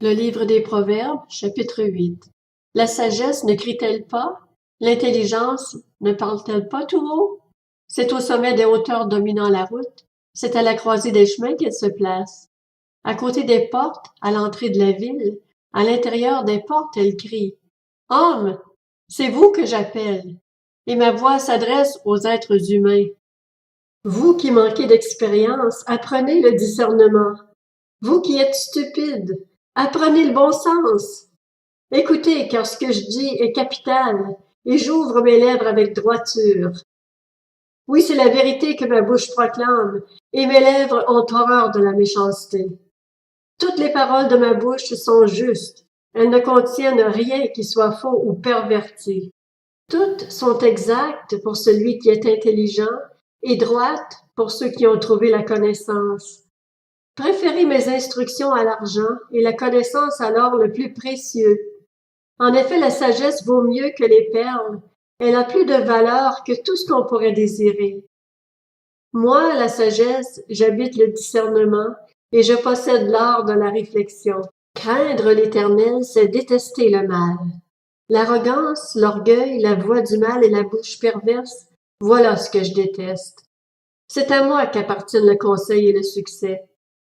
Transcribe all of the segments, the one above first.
Le livre des Proverbes, chapitre 8. La sagesse ne crie-t-elle pas? L'intelligence ne parle-t-elle pas tout haut? C'est au sommet des hauteurs dominant la route. C'est à la croisée des chemins qu'elle se place. À côté des portes, à l'entrée de la ville, à l'intérieur des portes, elle crie. Homme, c'est vous que j'appelle. Et ma voix s'adresse aux êtres humains. Vous qui manquez d'expérience, apprenez le discernement. Vous qui êtes stupides, apprenez le bon sens. Écoutez, car ce que je dis est capital, et j'ouvre mes lèvres avec droiture. Oui, c'est la vérité que ma bouche proclame, et mes lèvres ont horreur de la méchanceté. Toutes les paroles de ma bouche sont justes, elles ne contiennent rien qui soit faux ou perverti. Toutes sont exactes pour celui qui est intelligent, et droites pour ceux qui ont trouvé la connaissance. Préférez mes instructions à l'argent, et la connaissance à l'or le plus précieux. En effet, la sagesse vaut mieux que les perles, elle a plus de valeur que tout ce qu'on pourrait désirer. Moi, la sagesse, j'habite le discernement, et je possède l'art de la réflexion. Craindre l'Éternel, c'est détester le mal. L'arrogance, l'orgueil, la voix du mal et la bouche perverse, voilà ce que je déteste. C'est à moi qu'appartiennent le conseil et le succès.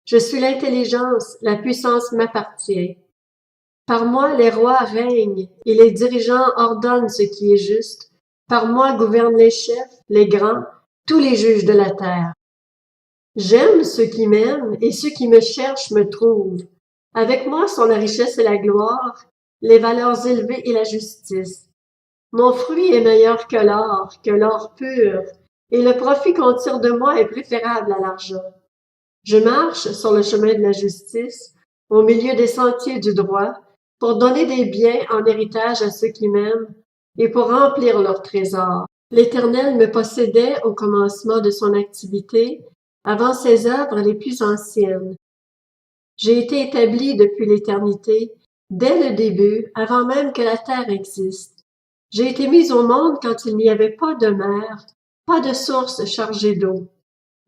Je suis l'intelligence, la puissance m'appartient. Par moi les rois règnent, et les dirigeants ordonnent ce qui est juste. Par moi gouvernent les chefs, les grands, tous les juges de la terre. J'aime ceux qui m'aiment, et ceux qui me cherchent me trouvent. Avec moi sont la richesse et la gloire, les valeurs élevées et la justice. Mon fruit est meilleur que l'or pur, et le profit qu'on tire de moi est préférable à l'argent. Je marche sur le chemin de la justice, au milieu des sentiers du droit, pour donner des biens en héritage à ceux qui m'aiment, et pour remplir leur trésor. L'Éternel me possédait au commencement de son activité, avant ses œuvres les plus anciennes. J'ai été établi depuis l'éternité, dès le début, avant même que la terre existe. J'ai été mis au monde quand il n'y avait pas de mer, pas de source chargée d'eau.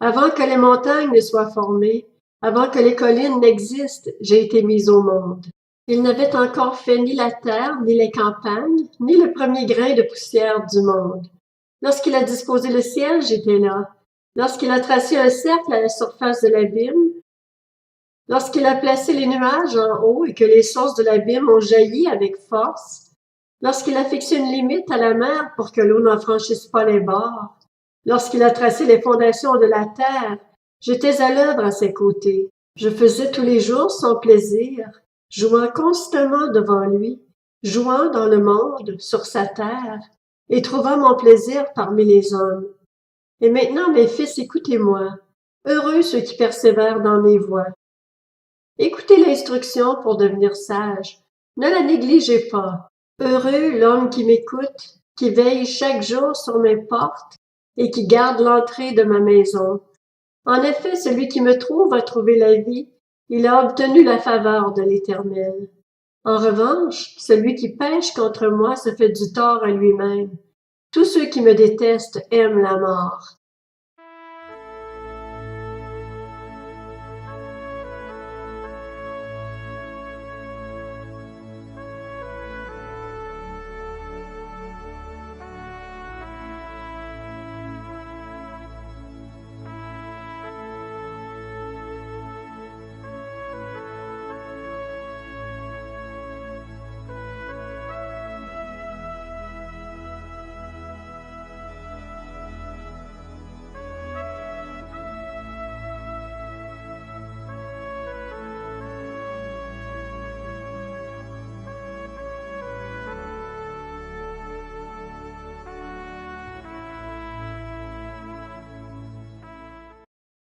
Avant que les montagnes ne soient formées, avant que les collines n'existent, j'ai été mis au monde. Il n'avait encore fait ni la terre, ni les campagnes, ni le premier grain de poussière du monde. Lorsqu'il a disposé le ciel, j'étais là. Lorsqu'il a tracé un cercle à la surface de l'abîme, lorsqu'il a placé les nuages en haut et que les sources de l'abîme ont jailli avec force, lorsqu'il a fixé une limite à la mer pour que l'eau n'en franchisse pas les bords, lorsqu'il a tracé les fondations de la terre, j'étais à l'œuvre à ses côtés. Je faisais tous les jours son plaisir, jouant constamment devant lui, jouant dans le monde, sur sa terre, et trouvant mon plaisir parmi les hommes. Et maintenant, mes fils, écoutez-moi. Heureux ceux qui persévèrent dans mes voies. Écoutez l'instruction pour devenir sage. Ne la négligez pas. Heureux l'homme qui m'écoute, qui veille chaque jour sur mes portes et qui garde l'entrée de ma maison. En effet, celui qui me trouve a trouvé la vie, il a obtenu la faveur de l'Éternel. En revanche, celui qui pêche contre moi se fait du tort à lui-même. Tous ceux qui me détestent aiment la mort.